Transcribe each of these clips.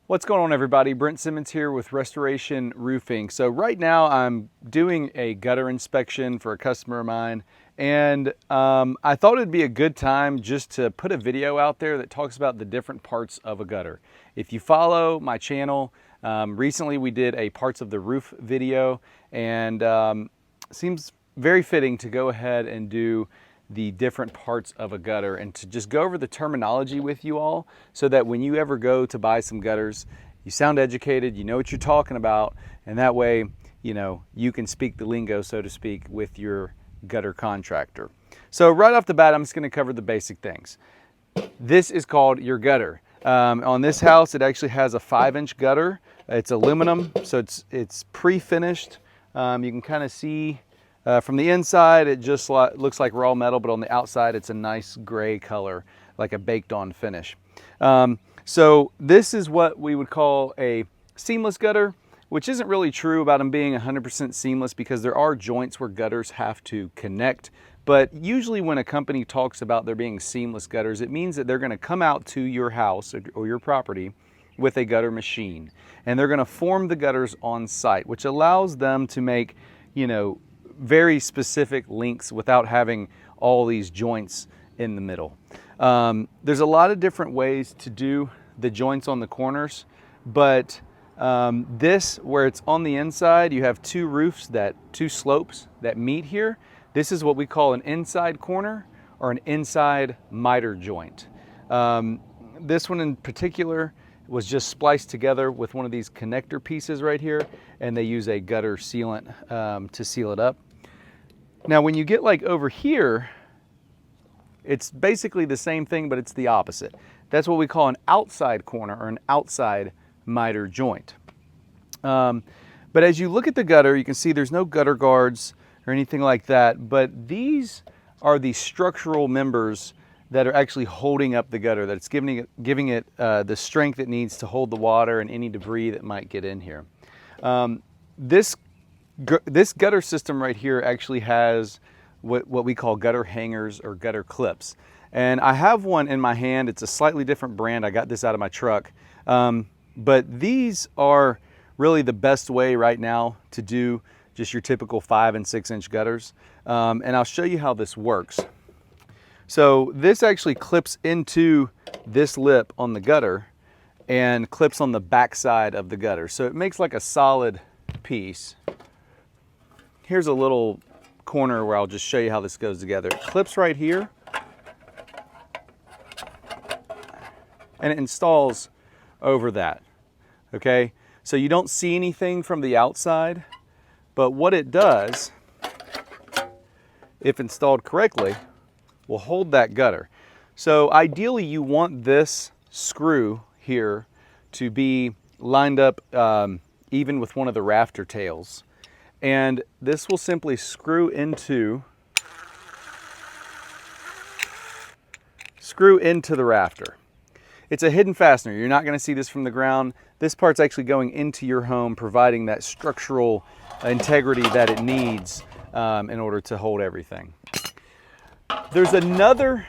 What's going on, everybody? Brent Simmons here with Restoration Roofing. So right now I'm doing a gutter inspection for a customer of mine, and I thought it'd be a good time just to put a video out there that talks about the different parts of a gutter. If you follow my channel, recently we did a parts of the roof video, and seems very fitting to go ahead and do the different parts of a gutter and to just go over the terminology with you all so that when you ever go to buy some gutters, you sound educated, you know what you're talking about, and that way, you know, you can speak the lingo, so to speak, with your gutter contractor. So right off the bat, I'm just going to cover the basic things. This is called your gutter. On this house, it actually has a 5-inch gutter. It's aluminum, so it's pre-finished. You can kind of see from the inside, it just looks like raw metal, but on the outside, it's a nice gray color, like a baked-on finish. So this is what we would call a seamless gutter, which isn't really true about them being 100% seamless because there are joints where gutters have to connect. But usually when a company talks about there being seamless gutters, it means that they're going to come out to your house or your property with a gutter machine. And they're going to form the gutters on site, which allows them to make, you know, very specific links without having all these joints in the middle. There's a lot of different ways to do the joints on the corners, but this, where it's on the inside, you have two slopes that meet here. This is what we call an inside corner or an inside miter joint. This one in particular was just spliced together with one of these connector pieces right here, and they use a gutter sealant to seal it up. Now when you get like over here, it's basically the same thing, but it's the opposite. That's what we call an outside corner or an outside miter joint. But as you look at the gutter, you can see there's no gutter guards or anything like that, but these are the structural members that are actually holding up the gutter, that's giving it the strength it needs to hold the water and any debris that might get in here. This gutter system right here actually has what we call gutter hangers or gutter clips. And I have one in my hand. It's a slightly different brand. I got this out of my truck. But these are really the best way right now to do just your typical 5- and 6-inch gutters. And I'll show you how this works. So this actually clips into this lip on the gutter and clips on the back side of the gutter. So it makes like a solid piece. Here's a little corner where I'll just show you how this goes together. It clips right here and it installs over that. Okay, so you don't see anything from the outside, but what it does, if installed correctly, will hold that gutter. So ideally you want this screw here to be lined up even with one of the rafter tails. And this will simply screw into the rafter. It's a hidden fastener. You're not going to see this from the ground. This part's actually going into your home, providing that structural integrity that it needs in order to hold everything. There's another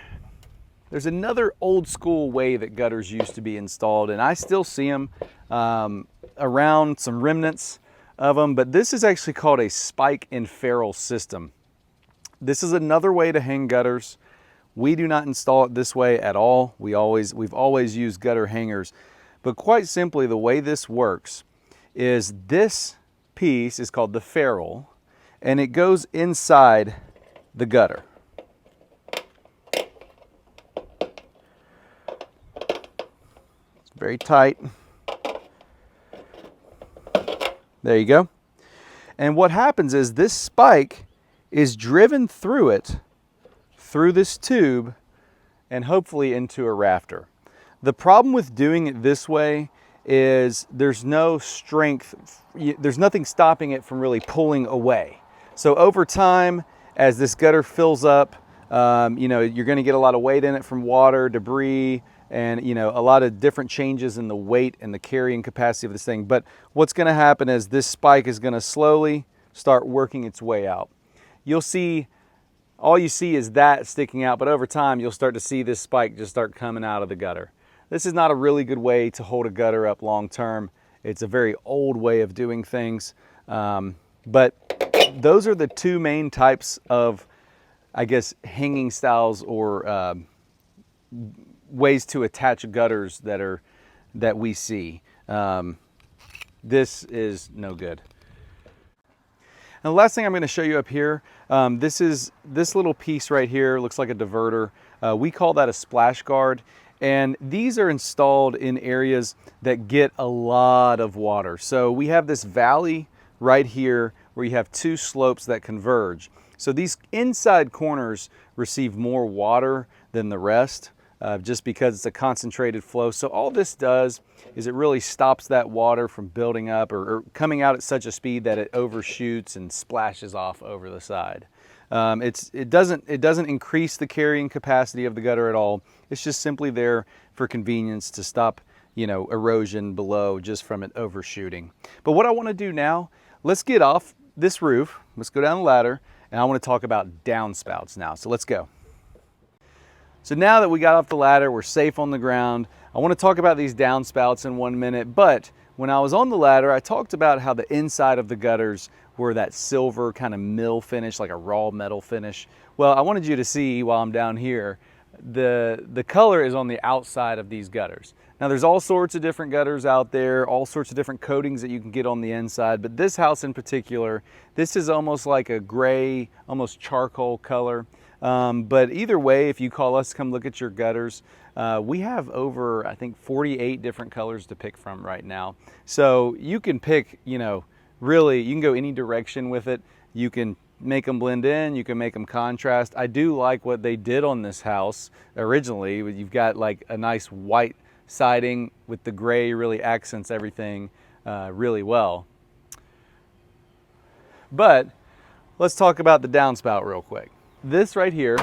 old school way that gutters used to be installed, and I still see them around, some remnants of them, but this is actually called a spike and ferrule system. This is another way to hang gutters. We do not install it this way at all. We've always used gutter hangers, but quite simply the way this works is this piece is called the ferrule, and it goes inside the gutter. Very tight. There you go. And what happens is this spike is driven through it, through this tube, and hopefully into a rafter. The problem with doing it this way is there's no strength, there's nothing stopping it from really pulling away. So over time, as this gutter fills up, you know, you're going to get a lot of weight in it from water, debris, and, you know, a lot of different changes in the weight and the carrying capacity of this thing. But what's going to happen is this spike is going to slowly start working its way out. You'll see, all you see is that sticking out, but over time you'll start to see this spike just start coming out of the gutter. This is not a really good way to hold a gutter up long term. It's a very old way of doing things. But those are the two main types of, I guess, hanging styles or ways to attach gutters that we see. This is no good. And the last thing I'm going to show you up here, this little piece right here looks like a diverter. We call that a splash guard. And these are installed in areas that get a lot of water. So we have this valley right here where you have two slopes that converge. So these inside corners receive more water than the rest, just because it's a concentrated flow. So all this does is it really stops that water from building up or coming out at such a speed that it overshoots and splashes off over the side. It doesn't increase the carrying capacity of the gutter at all. It's just simply there for convenience to stop, erosion below just from it overshooting. But what I want to do now, let's get off this roof. Let's go down the ladder, and I want to talk about downspouts now. So let's go. So now that we got off the ladder, we're safe on the ground. I want to talk about these downspouts in 1 minute, but when I was on the ladder, I talked about how the inside of the gutters were that silver kind of mill finish, like a raw metal finish. Well, I wanted you to see while I'm down here, the color is on the outside of these gutters. Now there's all sorts of different gutters out there, all sorts of different coatings that you can get on the inside, but this house in particular, this is almost like a gray, almost charcoal color. But either way, if you call us to come look at your gutters, we have over, I think, 48 different colors to pick from right now. So you can pick, really, you can go any direction with it. You can make them blend in, you can make them contrast. I do like what they did on this house originally. You've got like a nice white siding with the gray, really accents everything really well. But let's talk about the downspout real quick. This right here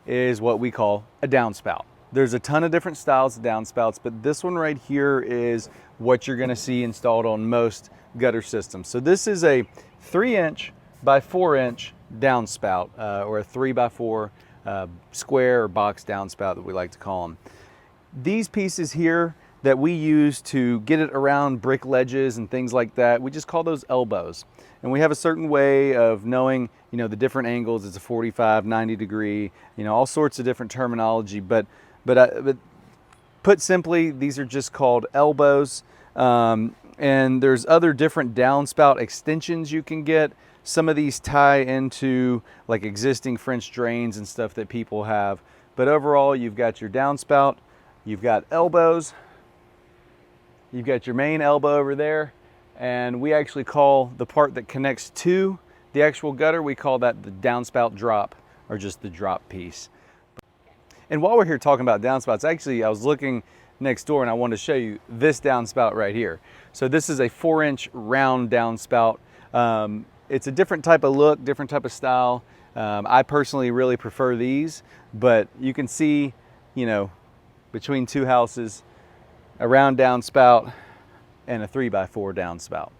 is what we call a downspout. There's a ton of different styles of downspouts, but this one right here is what you're gonna see installed on most gutter systems. So this is a 3" by 4" downspout, or a 3 by 4 square or box downspout that we like to call them. These pieces here that we use to get it around brick ledges and things like that, we just call those elbows. And we have a certain way of knowing, the different angles. It's a 45, 90 degree, all sorts of different terminology. But put simply, these are just called elbows. And there's other different downspout extensions you can get. Some of these tie into like existing French drains and stuff that people have. But overall, you've got your downspout, you've got elbows, you've got your main elbow over there, and we actually call the part that connects to the actual gutter, we call that the downspout drop, or just the drop piece. And while we're here talking about downspouts, actually I was looking next door and I wanted to show you this downspout right here. So this is a 4" round downspout. It's a different type of look, different type of style. I personally really prefer these, but you can see, between two houses, a round downspout and a 3 by 4 downspout.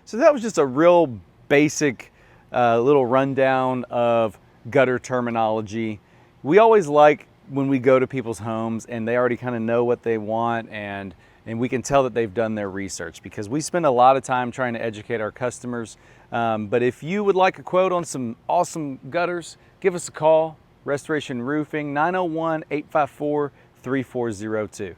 So that was just a real basic little rundown of gutter terminology. We always like when we go to people's homes and they already kind of know what they want, and we can tell that they've done their research, because we spend a lot of time trying to educate our customers. But if you would like a quote on some awesome gutters, give us a call. Restoration Roofing, 901-854-3402.